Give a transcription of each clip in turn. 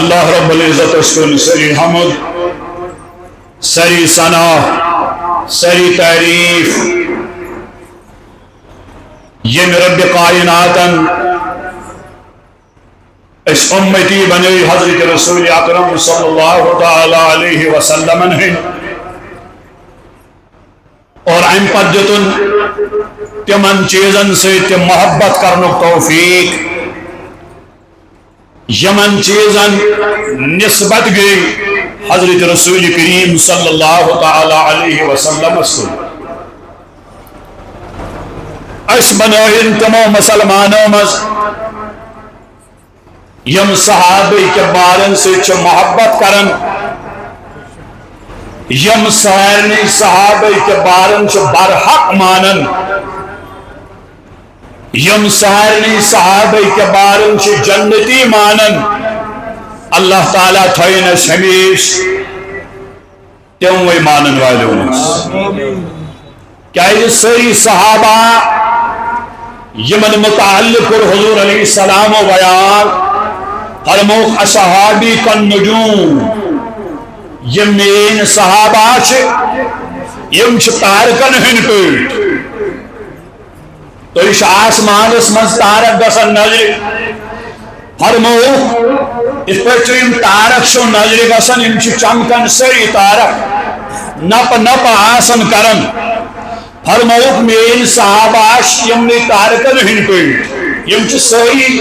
اللہ رب العزت اسکن سری حمد سری ثنا سری تعریف یم رب کائناتن اس امتی بنی حضرت رسول اکرم صلی اللہ تعالی علیہ وسلم اور ام پتن تمن چیزن سے محبت کرنک توفیق یمن چیزن نسبت گئی حضرت رسول کریم صلی اللہ تعالی علیہ وسلم اس بنائن تمو مسلمانوں مز یم صحابہ کے بارن سے محبت کرن یم سارنی صحابہ کے بارن سے برحق مانن یم سارنی صحابہ کے بارن سے جنتی مانن اللہ تعالیٰ تھوین ہمیش تم وی مانن والوں کیا یہ سری صحابہ یمن متعلق حضور علیہ السلام و بیان فرموک اصحابی کن نجوم یمین صحابہ یم تارکن ہن پیٹ تو اس آسمان اس منز تارک گسن نظر فرموک اس پر یم تارک شو نظر گسن یم چمکن سری تارک نپ نپ آسن کرن فرموک مین صحابہ یم تارکن ہن پیٹ یم سری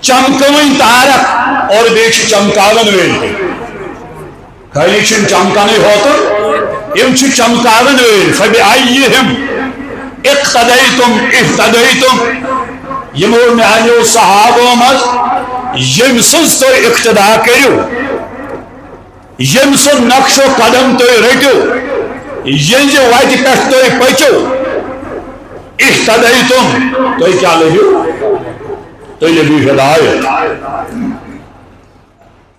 چمکوین تارک اور بیچ چمکاون ویل خالی چھن چمکانے ہوتا یم چمکاون ویل فبآئیہم اقتدیتم افتدیتم یمور میں آنیو صحابوں مز یم سنس تو اقتدا کریو یم سن نقش و قدم تو رٹو یم جو وائٹ پیٹ تو پچو افتدیتم تو کیا لگو تو یہ بھی ہدایت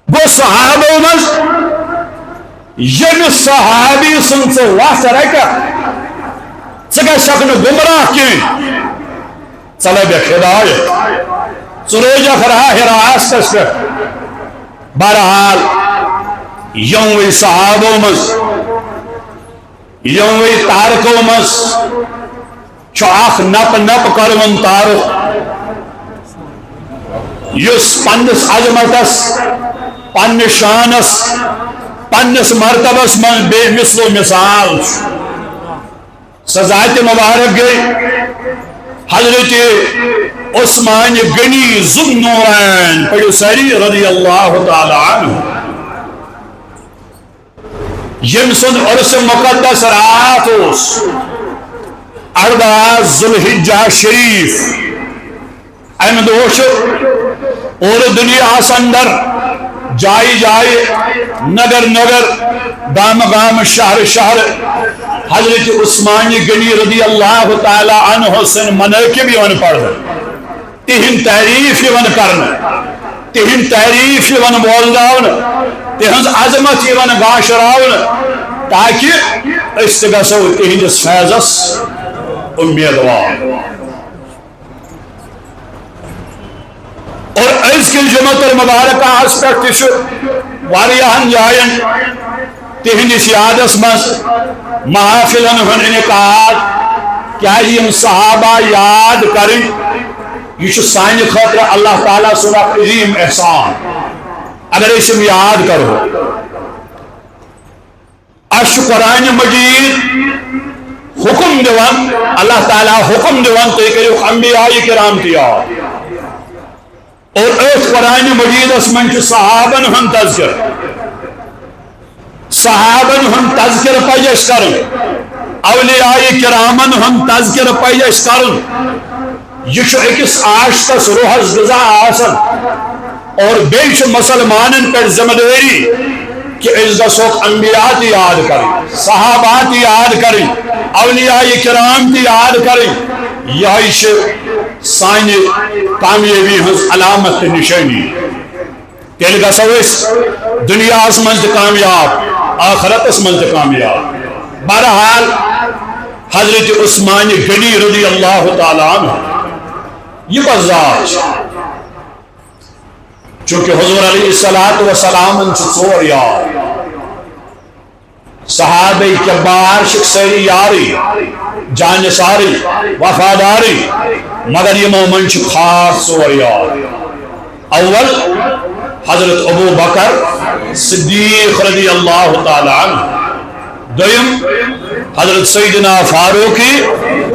وہ صحابہ مز یم صحابی سن سے واسطہ رکھا سکا شکن گمراہ کی چلے بے ہدایت سروجہ فراہ راستس پر بہرحال یوم صحابہ مز یوم تارکو مز چاک نپ نپ کرون تارک یس پنس عظمتس پن شانس پنس مرتبس من بے مثل و مثال سزایت مبارک گئی حضرت عثمان غنی ذوالنورین پڑھو ساری رضی اللہ تعالی عنہ یم سن عرس مقدس رات اس 14 ذوالحجہ شریف احمد ہوش اور دنیا اندر جائے جائے نگر نگر گام گام شہر شہر حضرت عثمان غنی رضی اللہ تعالی عنہ سن مناقب یون پڑھ تہن تعریف یون کرنا تہن تعریف یون بولناون تہنز عظمت یون گاشراون تاکہ اس گژھو تہندس فیضس امیدوار اور از کل جمعت المبارکہ اس پر تشو واریہن جائن تہندس یادس مز محافلن ہن انعقاد کیا یم صحابہ یاد کریں یہ سانہ خاطر اللہ تعالیٰ سن عظیم احسان اگر اسم یاد کرو اش قرآن مجید حکم دیوان اللہ تعالیٰ حکم دیوان تو کرو انبیاء کرام تیار اور اس قرآن مجید اس من صحابن ہن تذکر صحابن ہن تذکر پیش کرن اولیاء کرامن ہن تذکر پیش کرن یہ اکس آشتس روحس غذا آسن اور بیش مسلمانن پر ذمہ داری کہ اس گسوک انبیاء تی یاد کریں صحابات یاد کریں اولیاء کرام تی یاد کریں یہ سانی کامیابی ہنس علامت نشانی تیل گسو اس دنیا اس منز کامیاب آخرت اس منز کامیاب بہرحال حضرت عثمان غنی رضی اللہ تعالیٰ عنہ یہ بزار چونکہ حضور علیہ السلام ژور یار صحابہ کبار ساری یاری جانساری وفاداری مگر یمو من خاص ژور یار اول حضرت ابو بکر صدیق رضی اللہ تعالی عنہ دویم حضرت سیدنا فاروق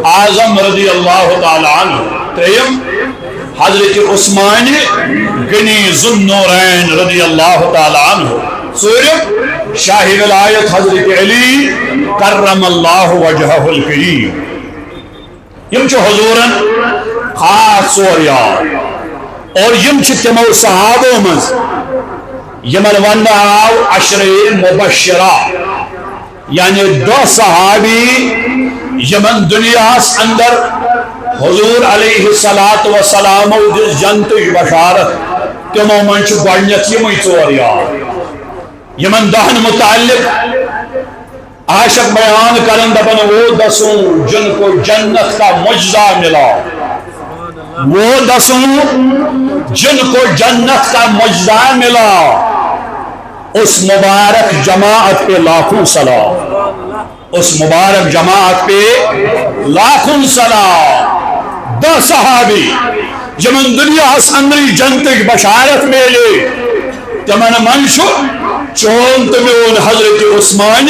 اعظم رضی اللہ تعالی عنہ تریم حضرت عثمان غنی ذو النورین رضی اللہ تعالی عنہ ژورم شاہ ولایت حضرت علی کرم اللہ وجہہ الکریم یم چھ حضورن خاص ژور یار اور یم چھ تمو صحابوں مز یمن ون آو عشرہ مبشرہ یعنی دو صحابی یمن دنیاس اندر حضور علیہ السلام دس جنت بشارت تمو من گۄڈنیتھ یمے ژور یار یمن دہن متعلق عاشق بیان کرن دپن وہ دسوں جن کو جنت کا معجزہ ملا وہ دسوں جن کو جنت کا معجزہ ملا اس مبارک جماعت پہ لاکھوں سلام اس مبارک جماعت پہ لاکھوں سلام دو صحابی جمن دنیا اندری جنت بشارت میلے تمن منشو چون تمون حضرت عثمان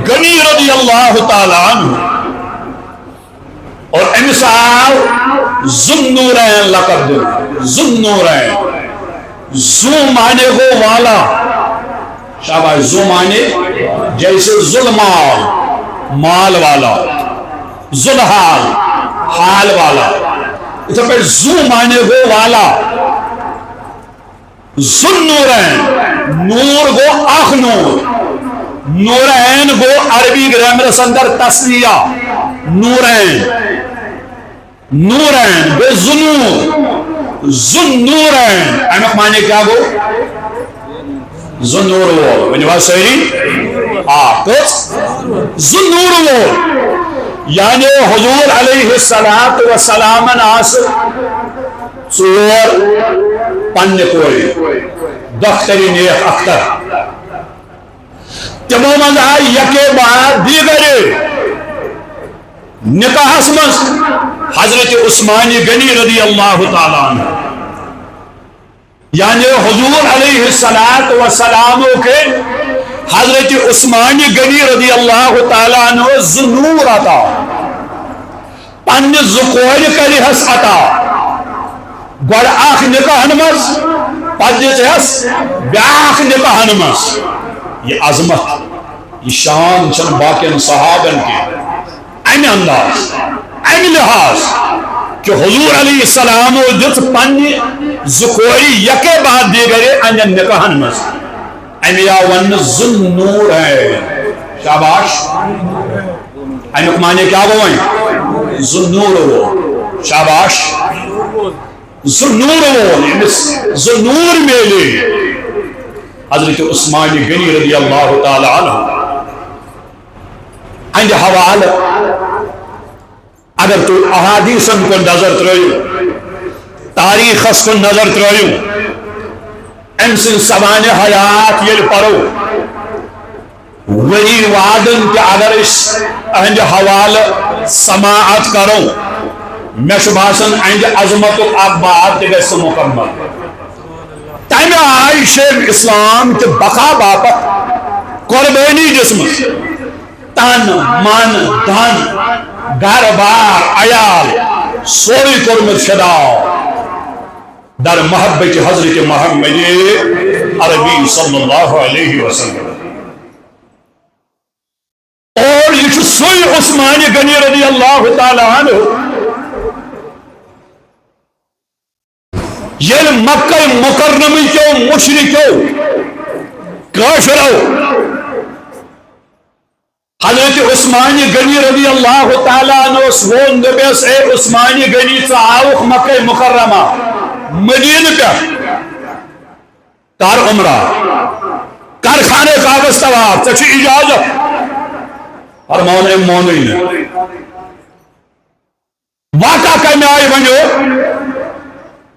غنی رضی اللہ تعالی عنہ اور امس آو ذو النورین لقب دل ذو النورین ذو مانے گو والا شاباش ذو مانے جیسے ظلمال مال والا ذوالحال حال والا اتنا پہ ذو مانے گو والا ذو النورین نور گو آخ نور نورین گو عربی گرامر سندر تسنیہ نورین نورین بے ذنور ذنورین امیق معنی کیا گو ذنور وہ ونی بات صحیح کچھ ذنور وہ یعنی حضور علیہ السلام آس ژور پنہ کوئی دختری نیک اختر تمو من آئی یکے بعد دیگر نکاح مز حضرت عثمان غنی رضی اللہ تعالی عنہ یعنی حضور علیہ السلام کے حضرت عثمان غنی رضی اللہ تعالی عنہ ذنور عطا پنہ زکور کرہس عطا گوڑ آخ نکاح مز پدس بیاخ نکاح مز یہ عظمت یہ شان چن باقین صحابن کے امی انداز امی لحاظ کہ حضور علیہ السلام دت پنہ زکوری یکے بعد دیگرے انجن نکاحن مز امی ون ذوالنور ہے شاباش امی معنی کیا گوئیں ذوالنور وہ شاباش ذوالنور وہ ذوالنور میلے حضرت عثمان غنی رضی اللہ تعالی عنہ اند حوالہ اگر تو احادیثن کو نظر ترائیو تاریخ اس کو نظر ترائیو امسن سوان حیات یل پرو وہی وعدن کہ اگر اس اہنج حوالہ سماعت کرو میں شباسن اہنج عظمت و اقبات کے گیس مکمل تائم آئی شیخ اسلام کے بقا باپت قربینی جسم تن من دھن گھر بار عیال سوری کرمت شدا در محبت حضرت محمد عربی صلی اللہ علیہ وسلم اور یہ سوئی عثمان غنی رضی اللہ تعالی عنہ یہ مکہ مکرمی کیوں مشرکوں کافروں حضرت عثمان غنی رضی اللہ تعالیٰ عنہ سوون دبیس اے عثمان غنی تعاوق مکہ مکرمہ مدینہ کا کار عمرہ کار خانے کاغذ طواف تچی اجازت فرمان مومن واقع کرنے آئی بنو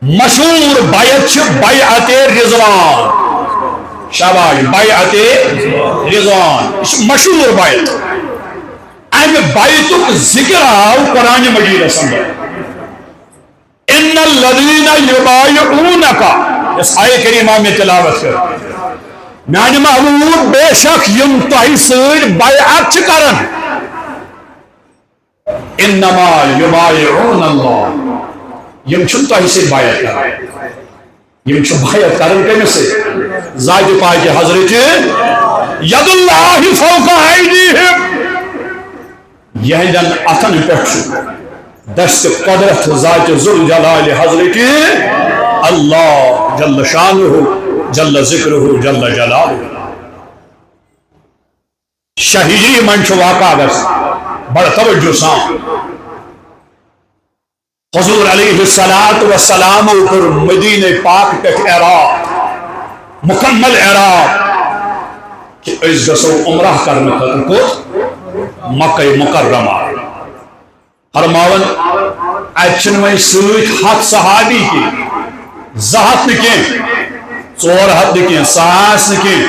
مشہور بیعت بیعت رضوان. شاباش, بیعت رضوان مشہور بیعت. امہ بیعتک ذکر آو قرآن مجیدس اندر. ان الذین یبایعونک, اس آیہ کریمہ میں تلاوت کر. میانہ محبوب بے شک یم تہ سۭتۍ بیعت کرن. انما یبایعون اللہ, یم چھن تہ سۭتۍ بیعت کران. یم چھ بیعت کران کمس سۭتۍ؟ ذات پاک حضرت ید اللہ فوق ایدیہم. یہندن اتن پہ دست قدرت ذات ذوالجلال حضرت اللہ جل شانہ جل ذکرہ جل جلالہ. شہیدی من چھ واقع گژھِ بڑا توجہ سان. حضور علیہ السلام کر مدینہ پاک پہ اعراب, مکمل اعراب کہ اس گژھو عمرہ کرنے خاطر کوت مکہ مکرمہ. فرماون اتھن وی سۭتۍ 100 صحابی کی, 200 نہ کینٛہہ, 400 نہ کینٛہہ, 100 نہ کینٛہہ,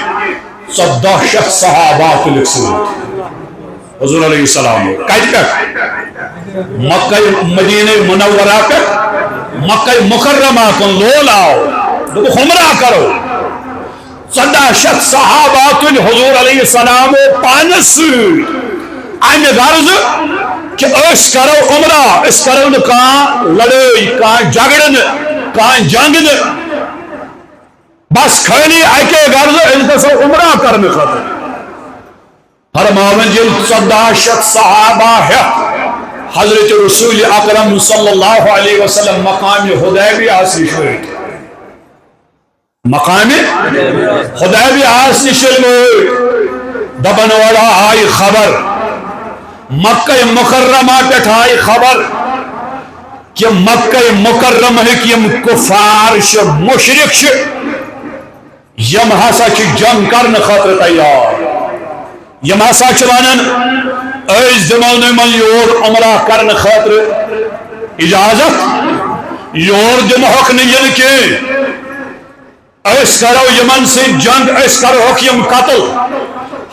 1400 صحابہ تُلِکھ سۭتۍ. حضور علیہ السلام کتہِ پٮ۪ٹھ؟ مکہ مدینہ منورہ پہ مکہ مکرمہ کن لول آو. دوٚپُکھ عمرہ کرو. 1400 صحابہ تُلۍ حضور علیہ السلام پانس سۭتۍ. امہ غرض کہ اس کرو عمرہ, اس کرو نہ کانٛہہ لڑٲے, کانٛہہ جھگڑٕ نہٕ, کانٛہہ جنگ نہٕ, بس خٲلی اکے غرض أسۍ گژھو عمرہ کرنہٕ خٲطرٕ. فرماون ییٚلہِ 1400 صحابہ ہٮ۪تھ حضرت رسول اکرم صلی اللہ علیہ وسلم مقام حدیبیہس نش وٲتۍ. مقام حدیبیہس نش وٲتۍ, دپن وڑا آئی خبر, مکہ مکرمہ پہ آئی خبر کہ مکہ مکرمہ یم کفار مشرک یم ہسا جنگ کرنے خاطر تیار. یم ہسا ونان اس دمو نمن یور عمرہ کرنے خاطر اجازت, یور دمہوک نین کی, اس کرو یمن سے جنگ, اس کرو یم قتل.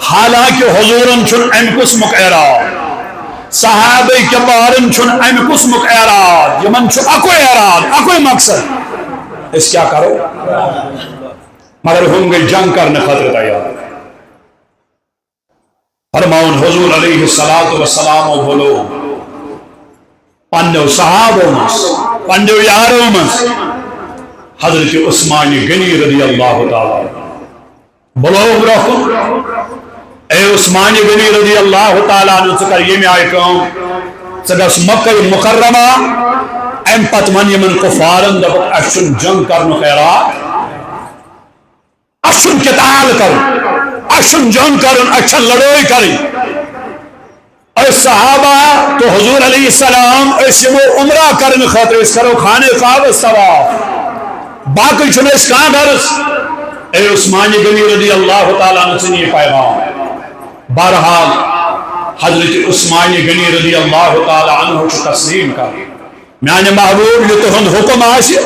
حالانکہ حضورن چھن ام قسمک اعراض, صحابہ کبارن چھن ام قسمک اعراض, یمن چھن اکوئی اعراض, اکوئی مقصد. اس کیا کرو مگر ہم گئی جنگ کرنے خاطر تیار. فرماؤن حضور علیہ السلام بولو پنو صحابوں مس, پنو یاروں مس حضرت عثمان غنی رضی اللہ تعالی. بولو برکن اے عثمان غنی رضی اللہ تعالیٰ عنہ ثر یہ آئی کام, ثس مکہ مکرمہ ام پت من یمن کفارن دپ اچھن جنگ کرن خیرات, اچھن قتال کرن, اچھن جنگ کرن, اچھن لڑائی کرن. اے صحابہ تو حضور علیہ السلام اس یمو عمرہ کرن خاطر اس کرو خانے کعبہ طواف, باقی چھن اس کہاں غرض. اے عثمان غنی رضی اللہ تعالیٰ عنہ سے یہ پیغام. بہرحال حضرت عثمان غنی رضی اللہ تعالیٰ عنہ کو تسلیم کر. میانہ محبوب یہ تہند حکم آسی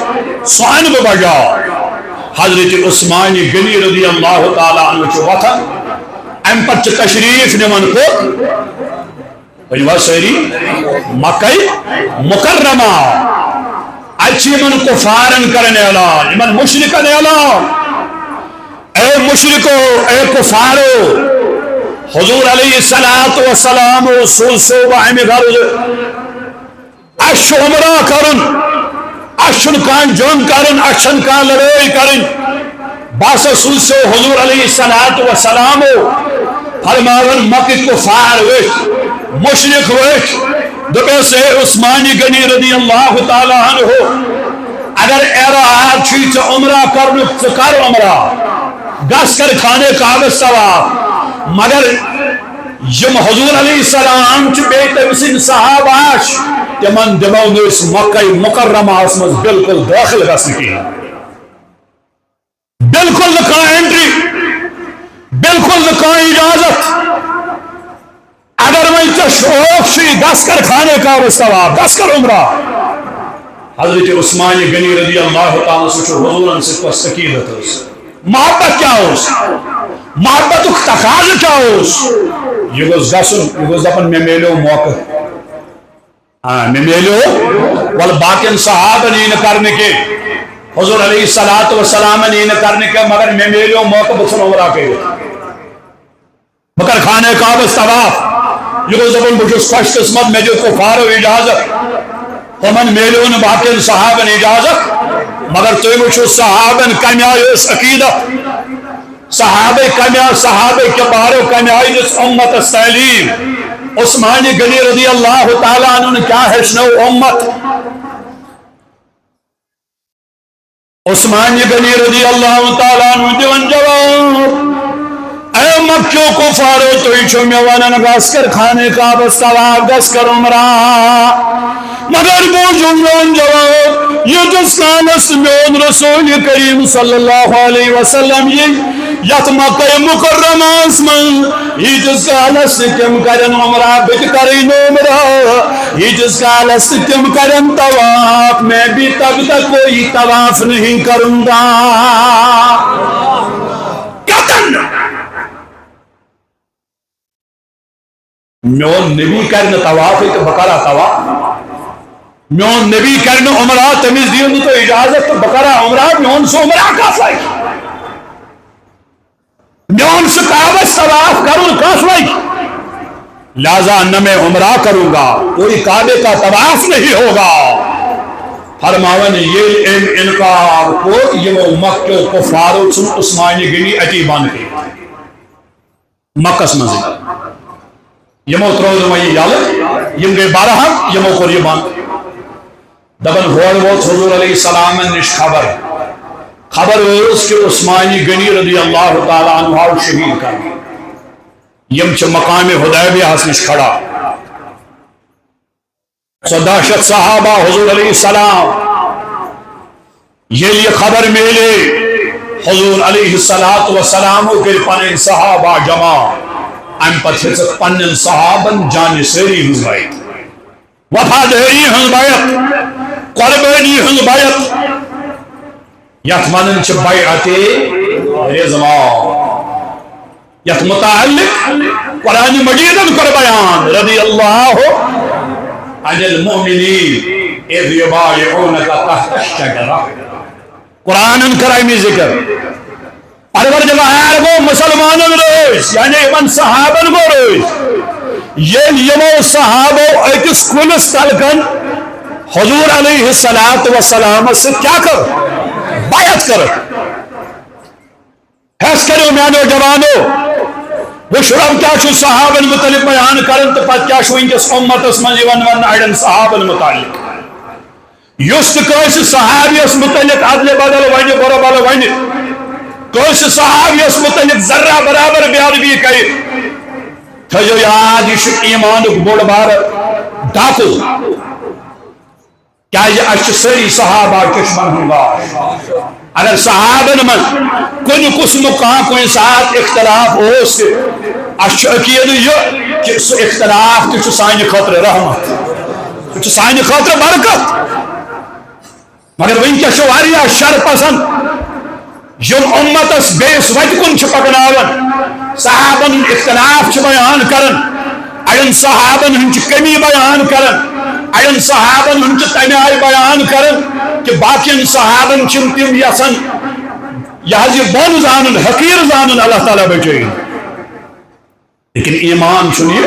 سوان بجا. حضرت عثمان غنی رضی اللہ تعالیٰ عنہ کو وطن ام پر تشریف نمن کو سری مکہ مکرمہ. اچھی من کفارن کرن اعلان, من مشرکن اعلان. اے مشرکو, اے کفارو, حضور علیہ السلام صوبہ امی غرض اچھ عمرہ کرن, اچھن کان جنگ کرن, اچھن کان لڑائی کرن. بس سوسو حضور علیہ السلام فرماون مکہ کفار وچ مشرک وچ دپیس اے عثمان غنی رضی اللہ تعالیٰ عنہ اگر اراد چھی ژے عمرہ کرن ژٕ کر عمرہ, گس کر خانے کعبہ طواف. مگر یم حضور علیہ السلام چھ بے تمسن صحابہ تمن دمو نس مکہ مکرمہ مز بالکل داخل گھن کی, بالکل نہ انٹری, بالکل نہ اجازت. اگر وی ژے شوق چھی گس کر خانے کعبہ طواف, گس کر عمرہ. حضرت عثمان غنی رضی اللہ تعالیٰ سے حضور سے کس عقیدت محبت کیا محبت تقاض کیا یہ گوس گسن یہ گوس دپن میں میلیو موقع میں میلیو ول باقین صحابہ نہیں کرنے کے حضور علیہ الصلوۃ والسلام نہیں کرنے کے مگر میں میلیو موقع بچن عمرہ کے مگر خانہ کعبہ طواف یہ گوس دپن بچس خوش قسمت میں جو کفار اجازت تمن میلیون باقین صحابہ اجازت مگر تم وچھو صحابن کمی آئی اس عقیدت صحابہ کے بارے کمی آئی اس امت تعلیم عثمان غنی رضی اللہ تعالیٰ عنہ نے کیا ہشنو امت عثمان غنی رضی اللہ تعالیٰ عنہ دیون جواب اے مکیوں کو فارو تو ایچو میں ونن گس کر خانے کعبہ طواف گس کر عمرہ مگر بوجھو میون جواب یہ جس کالس میون رسول کریم صلی اللہ علیہ وسلم یہ یت مکہ مکرمہ من یہ جس کالس تم کرن عمرہ بت کرین عمرہ یہ جس کالس تم کرن طواف میں بھی تب تک کوئی طواف نہیں کروں گا میون نبی کرن طواف تو بکرا طواف میون نبی کرن عمرہ تمیز دیون تو اجازت تو بکرا عمرہ میون سو عمرہ کا سائی میون سے کعبہ طواف کروں کس وائی لہذا نہ میں عمرہ کروں گا کوئی کعبے کا طواف نہیں ہوگا فرماون یہ انکار کو یہ مکہ کفار سن عثمان غنی اتی بن کے مکہ مزے یمو ترو یہ یل یم گئی بارہم یمو کور یہ بند دبن ہور ووت حضور علیہ السلام نش خبر اس کہ عثمان غنی رضی اللہ تعالیٰ عنہ شہید کر یم چھ مقام حدیبیہ نش کھڑا سو دہشت صحابہ حضور علیہ السلام یہ خبر میلے حضور علیہ السلام کے پن صحابہ جمع ام پتہ پن صحابن جان سری ہن بیت وفاداری ہن بیت قربانی ہن بیت یت منن چھ بیعت رضوان یت متعلق قرآن مجید کر بیان رضی اللہ عن المؤمنین اذ یبایعونک تحت الشجرہ قرآن کرائی ذکر پروردگار گو مسلمانن روز یعنی من صحابن گو روز یہ یمو صحابو اکس کلس تلکن حضور علیہ السلام سے کیا کر بیعت کر حیث کرو میانو جوانو وہ شرم کیا چھو صحابن متعلق بیان کرن تو پت کیا چھو انکس امت اسمان جیون ون ایڈن صحابن متعلق یست کوئی صحابی اس متعلق عدل بدل وینی برو بل وینی کوئی صحابی اس متعلق ذرہ برابر بیار بھی کئی تھجو یاد یہ ایمان بوڑ بار ڈاکو کیا یہ اچھ سری صحابہ چشمن ہوں گا اگر صحابن من کن قسم کہاں کوئی ساتھ اختلاف ہو اس کے اچھ عقید یہ کہ اس اختلاف تچھ سائن خطر رحمت تچھ سائن خطر برکت مگر وین کیا شواریا شر پسند یم امت اس بیس وجہ کن چھ پکناون صحابن اختلاف چھ بیان کرن اڑن صحابن ہنچ کمی بیان کرن اڑن صحابن ہنچ تنہائی بیان کرن کہ باقین صحابن چھ تم یسن یہ بون زانن حقیر زانن اللہ تعالیٰ بچے لیکن ایمان چنیے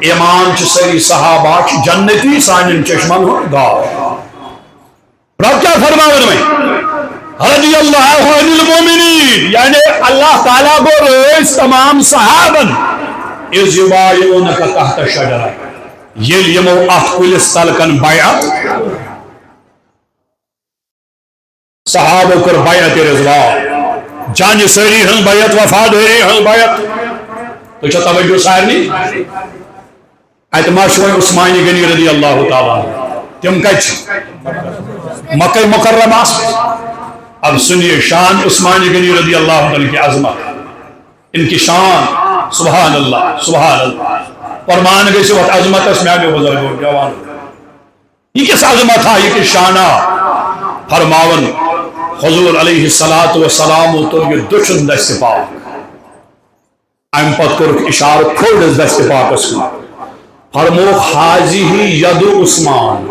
ایمان چھ سری صحابہ چھ جنتی سانن چشمن ہو گا رب کیا فرماؤں میں رضی اللہ عنہ المومنین یعنی اللہ تعالیٰ کو روز تمام صحابن از یبایعونک تحت الشجرہ یہ یمو اخل سلکن بیعت صحابہ کر بیعت رضوان جان سری ہن بیعت وفاداری ہن بیعت تو چھتا توجہ سارنی اعتماد شوئے عثمان غنی رضی اللہ تعالیٰ تم کچھ مکہ مکرمہ اب سنیے شان عثمان غنی رضی اللہ عنہ کی عظمت ان کی شان سبحان اللہ فرمان گئی سے وقت عظمت اس میں آگے بزرگ ہو جوان یہ کس عظمت ہے، یہ کس شانہ فرماون حضور علیہ السلام تو یہ دشن دست پاک ام پت کور اشارہ کھوڑس دست پاکس کو فرمو حاضی ید عثمان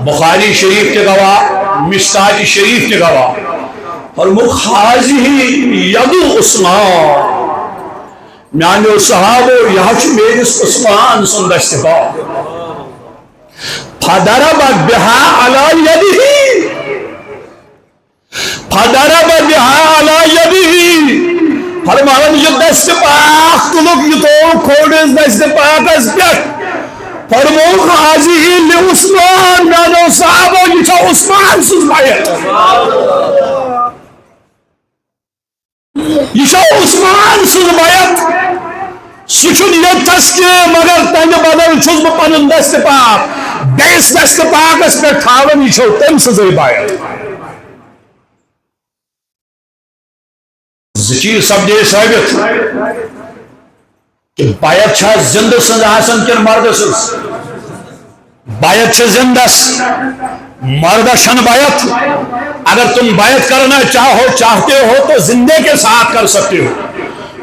بخاری شریف کے گواہ مشکات شریف کے گواہ فرمو حاضی ید عثمان میانو صحابو یہ میرس عثمان سن دست پاک فضرب بها على يده فضرب بها على يده فرمان یہ دست پاک تلک یہ تو کھوڑس دست پاک اس پیٹ فرمو حاضی لعثمان میانو صحابو یہ چھو عثمان سن بایت یہ چھو عثمان سن بایت سچن یہ تسکے مگر تنگ بدل چھوز بپنن دست پاک بیس دست پاک اس پر تھاون یہ چھو تم سزائی بایت چیز سمجھے ثابت کہ بایت چھا زندہ سنز آسن کن مرد سنز بایت چھا زندہ مرد شن بایت اگر تم بایت کرنا چاہتے ہو تو زندے کے ساتھ کر سکتے ہو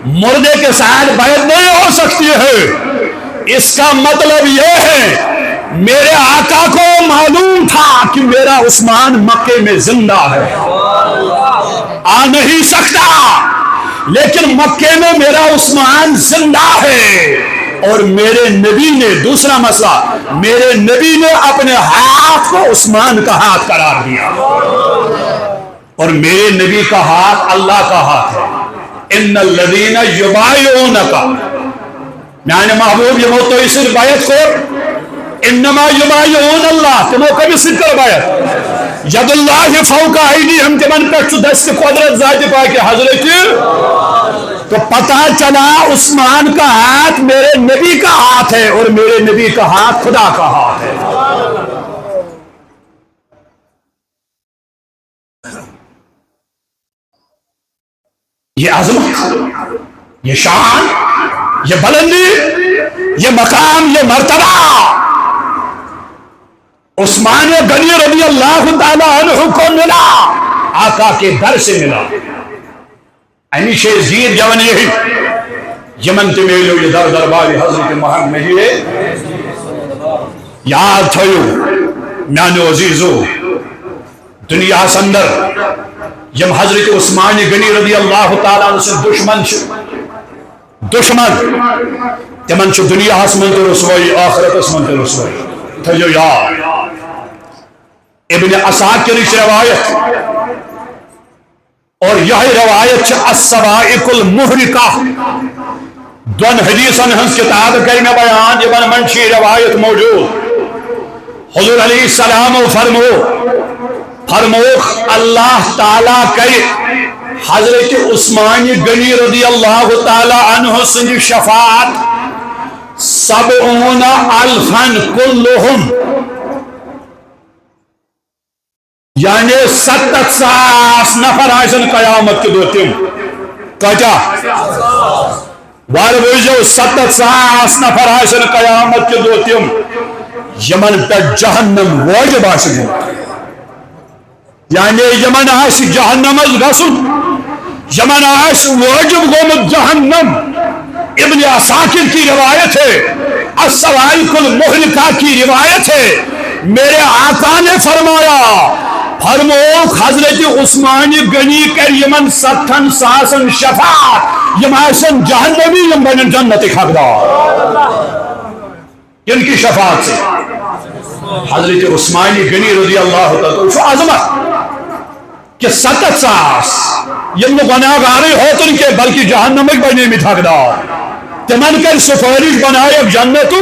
مردے کے ساتھ بیعت نہیں ہو سکتی ہے اس کا مطلب یہ ہے میرے آقا کو معلوم تھا کہ میرا عثمان مکے میں زندہ ہے آ نہیں سکتا لیکن مکے میں میرا عثمان زندہ ہے اور میرے نبی نے دوسرا مسئلہ میرے نبی نے اپنے ہاتھ کو عثمان کا ہاتھ قرار دیا اور میرے نبی کا ہاتھ اللہ کا ہاتھ ہے ان الذین یبایعونک یعنی محبوب یہ موت تو اسر بیعت کو انما یبایعون اللہ تمو کبھی سکر بیعت ید اللہ فوق ایدیہم تمن پہ دست قدرت ذات پاک حضرت تو پتہ چلا عثمان کا ہاتھ میرے نبی کا ہاتھ ہے اور میرے نبی کا ہاتھ خدا کا ہاتھ ہے یہ عظمت یہ شان یہ بلندی یہ مقام یہ مرتبہ عثمان غنی رضی اللہ تعالی عنہ کو ملا آقا کے در سے ملا ہمیشہ زیر جون یہی یمن تمیلو یہ در درباری حضرت محمد یاد تھیو میانو عزیزو دنیا سندر یم حضرت عثمان غنی رضی اللہ تعالیٰ عنہ سے دشمن تمن چھو دنیا حسمن تو رسوائی آخرت حسمن تو رسوائی تھیو یاد ابن عساکر کی روایت اور یہ روایت چھ السوائق المحرقہ دون حدیثن ہنس کتاب کریم بیان ابن منشی روایت موجود حضور علیہ السلام فرمو اللہ تعالیٰ کے حضرت عثمان غنی رضی اللہ تعالیٰ عنہ سنجھ شفاعت 70,000 کلہم یعنی 70,000 نفر آئیسن قیامت کے دوتیم کجا واربوزو 70,000 نفر آئیسن قیامت کے دوتیم یمن پر جہنم واجب آسن یعنی یمن آس جہنم گسن یمن آس واجب گومت جہنم ابن عساکر کی روایت ہے السوائق المحرقہ کی روایت ہے میرے آقا نے فرمایا حضرت عثمان غنی کر یمن 70,000 شفاعت یم آسن جہنمی یم بنن جنت حقدار ان کی شفاعت سے حضرت عثمان غنی رضی اللہ تعالیٰ عظمت کہ 70,000 یم گناہگار ہوتن کے بلکہ جہنم بنے میں حقدار تمن کر سفارش بنائے جنت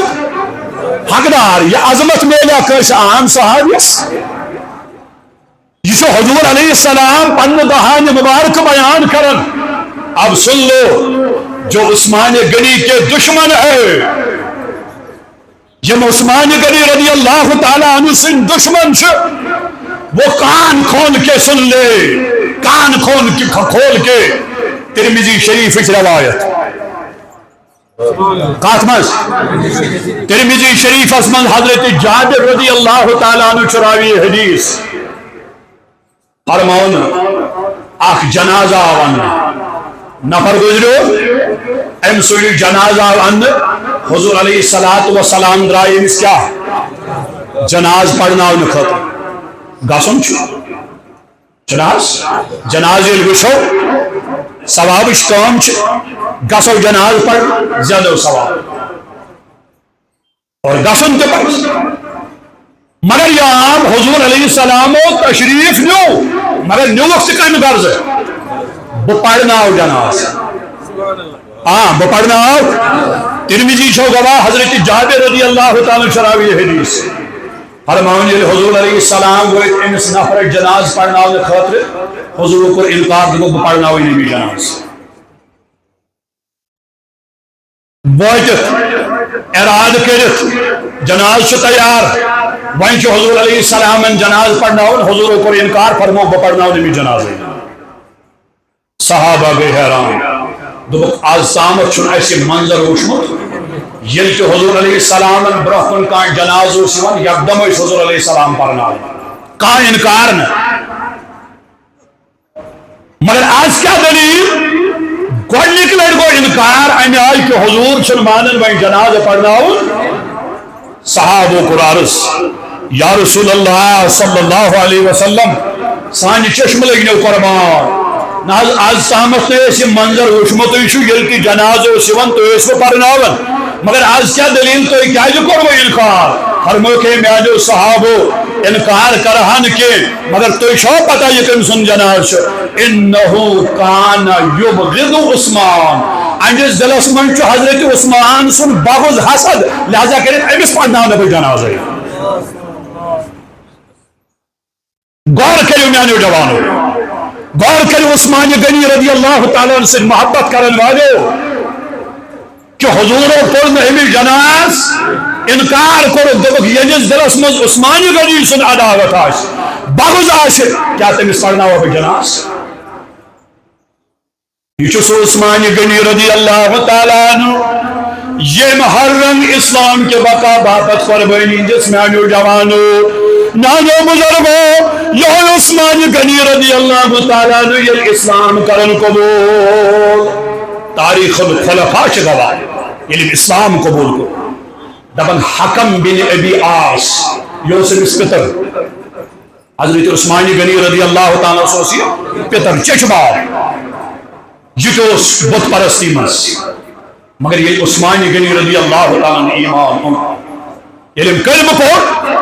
حقدار یہ عظمت میلا کس عام صحابیس یہ حضور علیہ السلام پن دہان مبارک بیان کرن اب سن لو جو عثمان غنی کے دشمن ہے یہ عثمان غنی رضی اللہ تعالیٰ عنہ سن دشمن سے وہ کان کھول کے سن لے کان کھول کے ترمذی شریف روایت کات مز ترمذی شریف من حضرت جابر رضی اللہ تعالیٰ عنہ چراوی حدیث فرماؤن اخ جنازہ آوان نفر گزریو ام سوی جنازہ آوان حضور علیہ السلام درائے امس کیا جناز پڑھنا خطر گسن جناز وچو ثواب کام گسو جناز پڑھ زیادہ ثواب اور گسن تہ پڑھ مگر یہاں حضور علیہ السلام تشریف نیو مگر نیوک سے کم غرض بہ پڑھنا جناز بہ پڑھنا ترمذی چھو گواہ حضرت جابر رضی اللہ تعالی شراوی حدیث فرماؤن حضور علیہ السلام گوئے امس نفر جناز پڑھنا خاطر حضور کو انکار دو بہ پڑھنا نبی جناز واتت اراد کرت جناز تیار وہیں حضور علیہ السلام جناز پڑھنا حضور کو انکار فرمو بہ پڑھنا نبی جناز صحابہ گئے حیران دوک آز تامت چھن ایسے منظر وچمت یل کہ حضور علیہ السلام برہ کن کان جناز یکدم حضور علیہ السلام پڑھنا کان انکار نہ مگر آج کیا دلیل گوڑنک لڑ گو انکار امہ آئی کہ حضور چھن مانن وہیں جناز پڑھنا صحابہ کو عرض یا رسول اللہ صلی اللہ علیہ وسلم سانی چشم لگنو قربان ناز آز تامت نے ایسی منظر وشمت یل کہ جناز تو پڑھنا مگر آج کیا دلیل تو کیا جو کرو انکار فرمو کہ میانو صحابو انکار کرہن کے مگر تو شو پتہ یہ کم سن جناز انہو کان یبغض عثمان انجز دلس من چو حضرت عثمان سن بغض حسد لہذا کریں امس پڑھنا نبی جناز غور کریو میانو جوانو غور کریو عثمان غنی رضی اللہ تعالیٰ عنہ سے محبت کرن والو کہ حضور پڑھنا ہمیں جناز انکار کرو دبک یجز دلس مز عثمان غنی سن عداوت آش بغض آش کیا تمس پڑھنا ہوا جناز یہ سو عثمان غنی رضی اللہ تعالیٰ عنہ یہ محرم اسلام کے بقا باپت قربانی جس میں آنو جوانو نانو بزرگو یہ عثمان غنی رضی اللہ تعالیٰ عنہ یہ اسلام کرن قبول تاریخ الخلفاء گواہ یعنی اسلام قبول کو دبن حکم بن ابی عاص یوسف اس پتر حضرت عثمان غنی رضی اللہ تعالیٰ سوسی پتر چچبار جتوس بت پرستی مس مگر یہ عثمان غنی رضی اللہ تعالیٰ نے ایمان علم کلمہ پور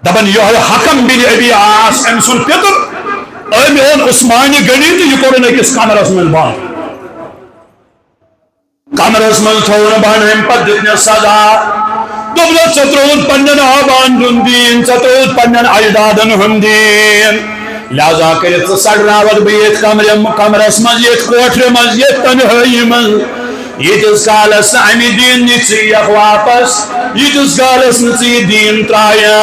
دبن یہ حکم بن ابی عاص امسن پتر امون عثمان غنی تو یہ کورن کس کامرس من بان کامرس من تھون بان ہم پت دتنے سزا دبلت سترود پنن آبان دن دین سترود پنن اجدادن ہم دین لہذا کرت سڑراود بیت کامرس من یہ کوٹر من یہ تنہائی من یتس کالس امی دین نچیق واپس یتس کالس نچی دین ترایا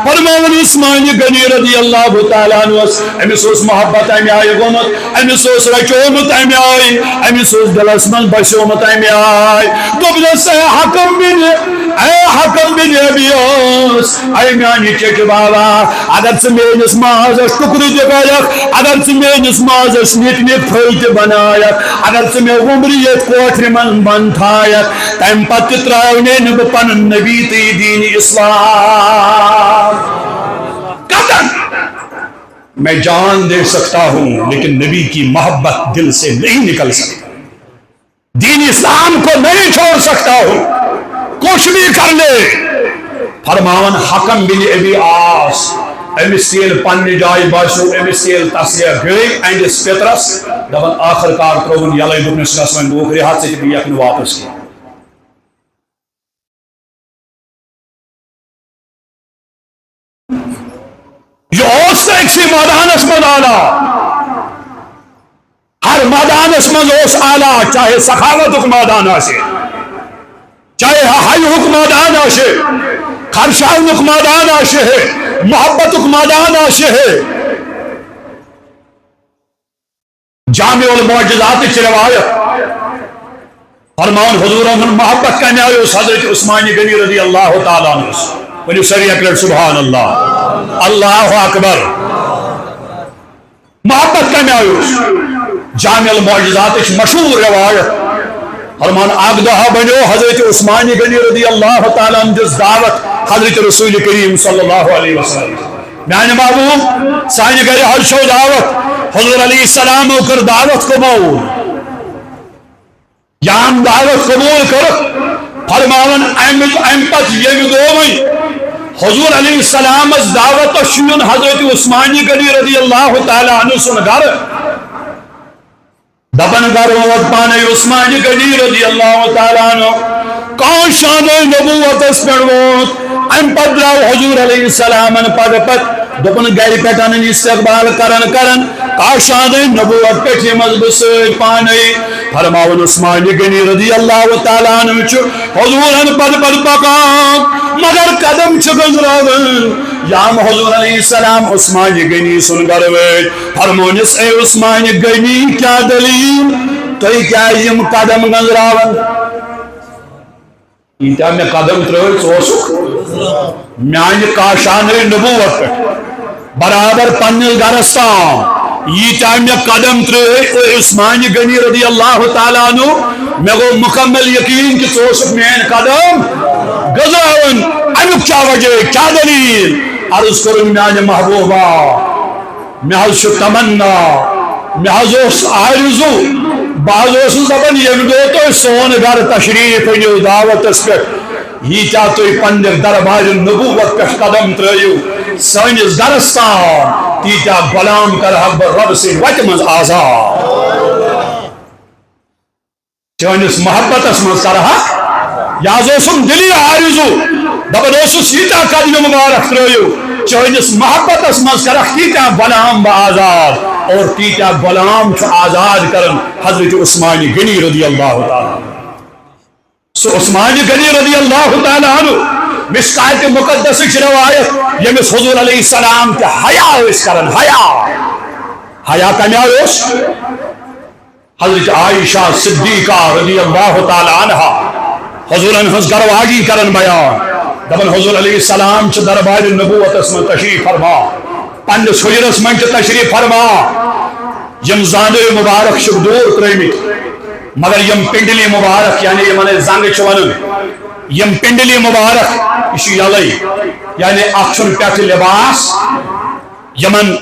فرماون عثمان غنی رضی اللہ تعالیٰ عنہ امس اس محبت امی آئی گومت امس اس رچومت امی آئی امس اس دلس من بسومت امی آئی دبلس اے حکم بن ابی عاص اے میانی چچ بابا اگر ژٕ میٲنِس مازس ٹُکرٕ دِکایکھ اگر ژٕ میٲنِس مازس نِک نِک پھٔلۍ تہِ بنایکھ اگر ژٕ مےٚ وُمبرِ ییٚتہِ کوٹھرِ منٛز بنٛد تھایکھ تمہِ پتہٕ تہِ ترٛاونے نہٕ بہٕ پنُن نبی تہٕ یہِ دیٖنِ اسلام قطعاً میں جان دے سکتا ہوں لیکن نبی کی محبت دل سے نہیں نکل سکتی دین اسلام کو نہیں چھوڑ سکتا ہوں کچھ بھی کر لے فرماون حکم بن ابی عاص امس یل پنہ جائے باسو امس یل تسلیہ گئی اندس پترس دپن آخر کار ترون یلے دپنس گس وۄنۍ بوکھ رِہات ژٕ تہِ یِکھ نہٕ واپس کینٛہہ یہ اوس أکسٕے مٲدانس منٛز آلا ہر مٲدانس منٛز اوس آلا چاہے سخاوتُک مٲدان آسہِ چاہے حیُک مٲدان آسہِ خرشاونُک مٲدان آسہِ محبتُک مٲدان آسہِ جامع المعجزات کی روایت فرمان حضور محبت کمہ آئی حضرت عثمان غنی رضی اللہ تعالیٰ عنہ ونیو سری اکرر سبحان اللہ اللہ اکبر محبت کمہ آئی جامع المعجزات مشہور روایت فرمان اک دہا بنو حضرت عثمان غنی رضی اللہ تعالیٰ عنہ جس دعوت حضرت رسول کریم صلی اللہ علیہ وسلم میانہ محبوب سانہ گھر ہرشو دعوت حضور علیہ السلام کر دعوت قبول یام دعوت قبول کر فرماون ام پت یم گوئی حضور علیہ السلام دعوت شیون حضرت عثمان غنی رضی اللہ تعالیٰ عنہ سن گھر دپن گھر ووت پانے عثمان غنی رضی اللہ تعالیٰ عنہ کان شان نبوت اس پہ ووت ام پت درو حضور علیہ السلام پت دپن گھر پہ استقبال کرن کاشان نبوت پہ مذہب پانے فرماون عثمان غنی رضی اللہ تعالیٰ عنہ حضور پد پکان مگر قدم گزران یام حضور علیہ السلام عثمان غنی سن گر فرمونس اے عثمان غنی کیا دلیل تو کیا یم قدم گزران یہ میں قدم ترو ثوسک میانہ کاشان نبوت پہ برابر پنس گرس تام یہ میں قدم ترو عثمان غنی رضی اللہ تعالیٰ عنہ میں گو مکمل یقین کہ ثوسک مین قدم گزران امیک کیا وجہ کیا دلیل عرض کرن میانہ محبوبہ مے تمنا مے آرزو بعض دپان یم دو تو سون گھر تشریف انیو دعوت پہ یہ کیا تھی پنہ دربار نبوت پہ قدم ترو سنس گرس تام تیتیا غلام کرہ بہ رب سے وتہ مز آزاد چانس محبت مز کرہ یہ دلی آرزو دپان یہ قدم مبارک ترو چانس محبت مز کرہ تیتیا غلام بہ آزاد اور تیتیا غلام آزاد کرن حضرت عثمان غنی رضی اللہ تعالیٰ سو عثمان غنی رضی اللہ تعالیٰ عنہ مشکات مقدس روایت یمس حضور علیہ السلام کے حیا کرن حیا کمیا حضرت عائشہ صدیقہ رضی اللہ تعالیٰ عنہ حضور ہز گرواجی کرن بیان دپن حضور علیہ السلام چھ دربار نبوت من تشریف فرما پنس حجرس من تشریف فرما یم زانے مبارک چھ دور ترمت مگر یم پنڈلی مبارک یعنی یمن زنگ ون یم پنڈلی مبارک یہ یل یعنی اخن پہ لباس یمن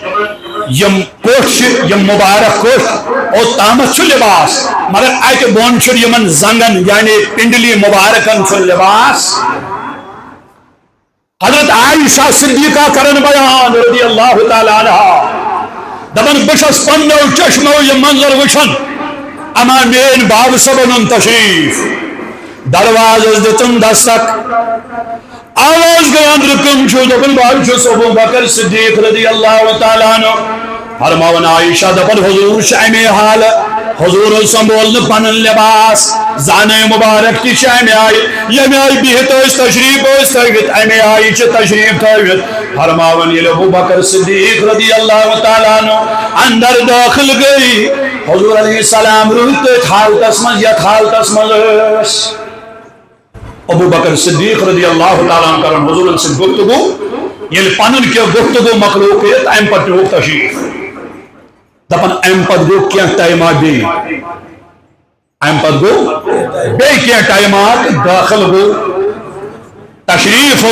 یم کوٹ یم مبارک کوٹ اور تامت لباس مگر ات بون یمن زنگن یعنی پنڈلی مبارکن لباس حضرت عائشہ صدیقہ کرن بیان رضی اللہ تعالیٰ عنہ دپن بچس پنو چشمو یہ منظر وچھن اما مین باب صبن تشریف دروازہ دتن دستک آواز گئی اندر کم چھو دپن باب چھو ابو بکر صدیق رضی اللہ تعالیٰ عنہ فرماون عائشہ دپن حضور شامی حال حضور سنبولن پنن لباس زانے مبارک تی شامی آئی یمی آئی بیہت اس تشریف اس تاویت امی آئی چھ تشریف تاویت فرماون یہ ابو بکر صدیق رضی اللہ تعالیٰ عنہ اندر داخل گئی حضور علیہ السلام رویت حالت اسمز یا حالت اسمز ابو بکر صدیق رضی اللہ تعالیٰ عنہ کرن حضور سے گفتگو یہ پنن کے گفتگو مخلوقیت ام پر ٹوک تشریف دپن ام پر گو کیا ٹائمات دی ام پر گو بے کیا ٹائمات داخل گو تشریف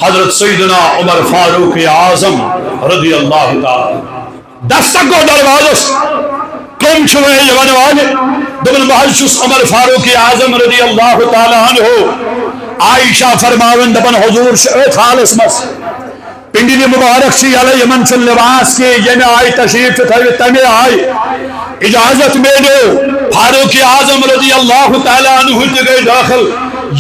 حضرت سیدنا عمر فاروق اعظم رضی اللہ تعالی دستک گو دروازس کم چھوئے یہ ونوالے دبن محل شس عمر فاروق اعظم رضی اللہ تعالی عنہ عائشہ فرماون دبن حضور شعیت حالس مس پنڈلی مبارک سی علی یمن چل لباس کے یمی آئی تشریف تھوی تمی آئی اجازت میں دو فاروق اعظم رضی اللہ تعالی عنہ گئی داخل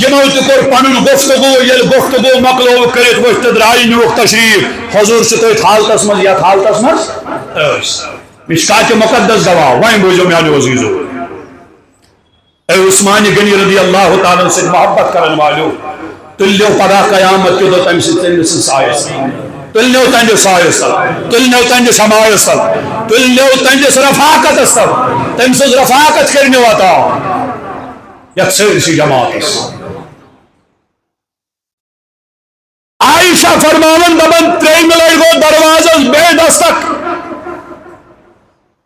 یمو تکر پنن گفتگو یل گفتگو مقلو کرت وشت درائی نوک تشریف حضور شتویت حالت مز یا حالت مز مشکات مقدس گواہ وائن بوجھو میانی عزیزو اے عثمان غنی رضی اللہ تعالیٰ سے محبت کرن والو تلیو پدا قیامت کے دو تم سے تنس سائس تلیو تنجس سائس تلیو تنجس سمائس تلیو تنجس رفاقت استر تم سے رفاقت کرنے واتا یت سرسی جماعت عائشہ فرماون دبن تریم لڑ گو دروازہ بے دستک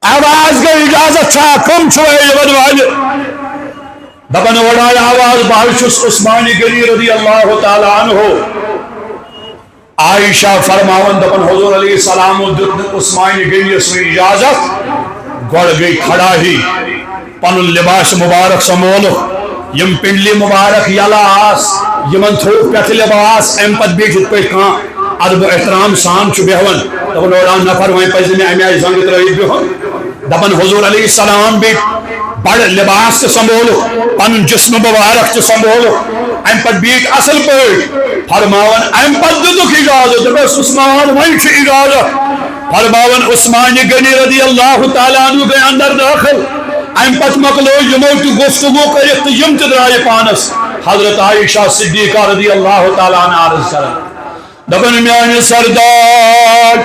آواز گئی اجازت چھا کم چھوئے یمن والے دبن وڑایا آواز بہشس عثمان غنی رضی اللہ تعالیٰ عنہ عائشہ فرماون دبن حضور علیہ السلام دت عثمان غنی اس میں اجازت گوڑ گئی کھڑا ہی پن لباس مبارک سمولو یم پنڈلی مبارک یلا آس یمن تھو پیت لباس ام پت بیٹھت پہ کان ادب احترام سان چھ بہون دبن وڑان نفر وہیں پہ زمین امی آئی زنگ ترہی بہون دبن حضور علیہ السلام بھی بڑ لباس سے سنبھولو پن جسم مبارک سے سنبھولو ام پت بیٹ اصل پہ فرماون ام پت دتک اجازت بس عثمان وہیں چھ اجازت فرماون عثمان غنی رضی اللہ تعالیٰ عنہ گئے اندر داخل ام پت مکلو یمو کی گفتگو کرت یم تدرائے پانس حضرت عائشہ صدیقہ رضی اللہ تعالیٰ عنہ عرض کرن دبن میان سردار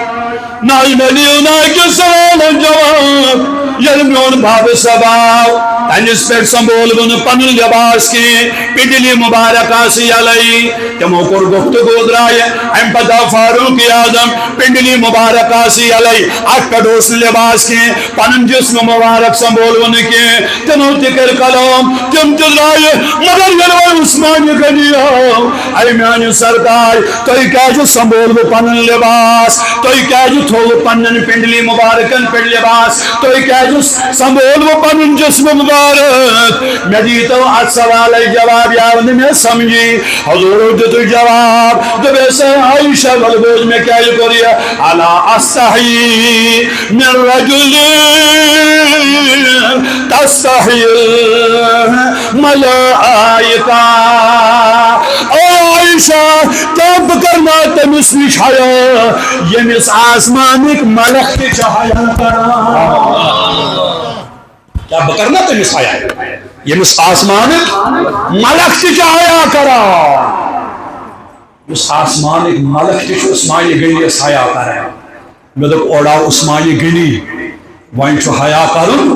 نائی ملیو نائی کے سوال جواب یل میون باب سباو تنس پر سنبول بن پن لباس کی پڈلی مبارک آسی علی تمو کر گفتگو درائے ام پتا فاروق اعظم پڈلی مبارک آسی علی اٹ کڈوس لباس کی پن جسم مبارک سنبول بن کے تمو تکر کلام تم تدرائے مگر یلو عثمان غنی اے میان سردار توی کیا جو سنبول پن لباس توی کیا جو تھو پنن پنڈلی مبارکن پڑ لباس توی کیا جو سنبول پنن جسم مبارک میں دیتا ہوں آج سوال جواب یاون میں سمجھی حضور دیتو جواب جب ایسے عائشہ والبوز میں کیا یہ کریا علا استحی من رجل تستحی ملائکہ او عائشہ تب کرنا تمس نش حیا یمس آسمانک ملک تی حیا کرا کیا بکرنا تمس حیا یمس آسمانک ملک تی حیا کرا اس آسمانک ملک تی عثمان غنی حیا کرا میں دک اوڑا عثمان غنی وائن چھو حیا کرن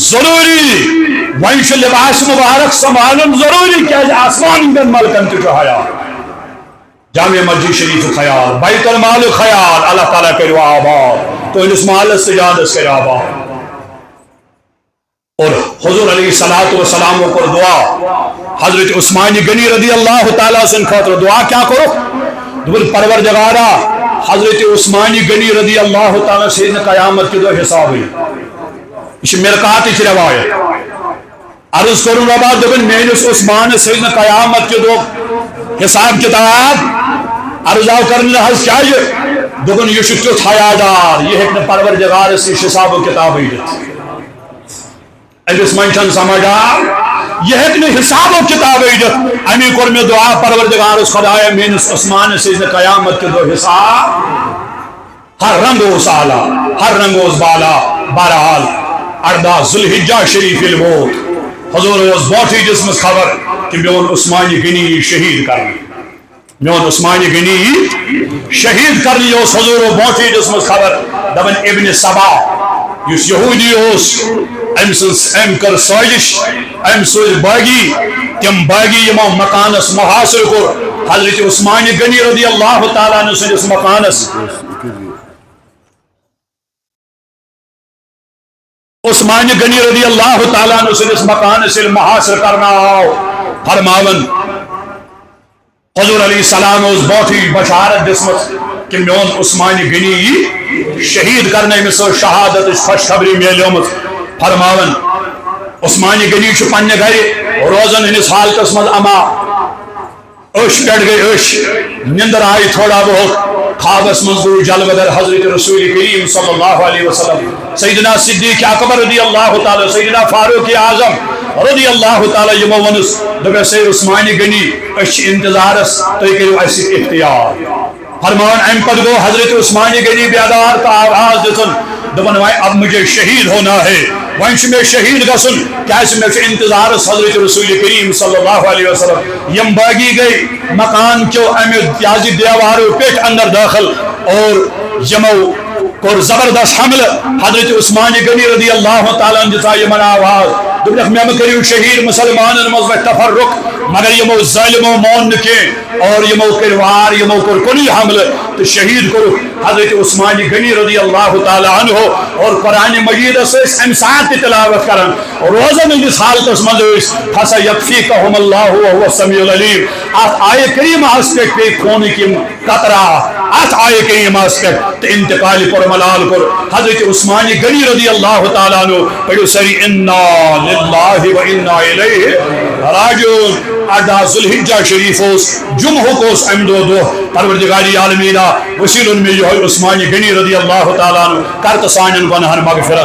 ضروری وائن چھو لباس مبارک سنبھالن ضروری کیا آسمان گن ملکن تی حیا جامع مسجد شریف خیال بیت المال خیال اللہ تعالیٰ کرو آباد تو انس مال سجادت کرو آباد اور حضور علیہ السلام کو دعا حضرت عثمان غنی رضی اللہ تعالیٰ سے خاطر دعا کیا کرو دبل پروردگارا حضرت عثمان غنی رضی اللہ تعالیٰ سے قیامت کے دو حساب ہوئی اس مرکات کی روایت عرض کروں ربا دبل میرس عثمان سیدنا قیامت کے دو حساب کتاب عرضاو کرنے حض چاہیے دبن یہ شکت حیادار یہ ایک پروردگار سے حساب و کتاب ہی دیت ایس منشن سمجھا یہ ایک حساب و کتاب ہی دیت امی کر میں دعا پروردگار اس خدای مینس عثمان سیدنا قیامت کے دو حساب ہر رنگ اس آلہ ہر رنگ اس بالا بہرحال اردہ ذوالحجہ شریف الموت حضور اس بوٹی جسم خبر کہ میون عثمان غنی شہید کرنی میون عثمان غنی شہید کرنی اس حضور بوٹی جسم خبر دبن ابن سبا یس یہودی اس ام کر سازش ام سوز باغی تم باغی یمو مکانس محاصر کو حضرت عثمان غنی رضی اللہ تعالیٰ عنہ سندس مکانس عثمان غنی رضی اللہ تعالیٰ عنہ سندس مکان سے محاصر کرنا فرماون حضور علیہ السلام اس بوٹی بشارت دسمت کہ میون عثمان غنی شہید کرنے میں سو شہادت خوشخبری میلیومت فرماون عثمان غنی چھ پنہ گھر روزن ہنس حالتس مز اما اش پڑ گئی اش نندر آئی تھوڑا بہت خوابس منظور جلوگر حضرت رسول کریم صلی اللہ علیہ وسلم سیدنا صدیق اکبر رضی اللہ تعالی سیدنا فاروق اعظم رضی اللہ تعالی یمو ونس دبے سی عثمان غنی اش انتظارس تو کرو اس اختیار فرمان ام پد گو حضرت عثمان غنی بیدار کا آواز دتن دبن وای اب مجھے شہید ہونا ہے وانش میں شہید گسن کیسے میں انتظار حضرت رسول کریم صلی اللہ علیہ وسلم یم باغی گئی مکان کیو امی تیازی دیوارو پیٹ اندر داخل اور یمو کو زبردست حمل حضرت عثمان غنی رضی اللہ تعالیٰ عنہ جتا یمن آواز دبلک میں کریو شہید مسلمان مز تفرق مگر یمو ظالمو مون کی اور یمو کروار یمو کر کنی حمل تو شہید کرو حضرت عثمان غنی رضی اللہ تعالی عنہ اور قرآن مجید سے ام ساتھ تلاوت کرن روزن اس حالت مز فسا یکفیکہم اللہ وهو السمیع العلیم آیے کریم اس پہ خون کی قطرہ ات آیے کریم اس پہ انتقال پر ملال کر حضرت عثمان غنی رضی اللہ تعالی عنہ پڑھو سری انا للہ و انا الیہ راجعون ادا ذوالحجہ شریف اس جمعہ کو اس امدو دو پروردگاری عالمینہ وسیل میں جو عثمان غنی رضی اللہ تعالی عنہ کرت سانن گناہن مغفرت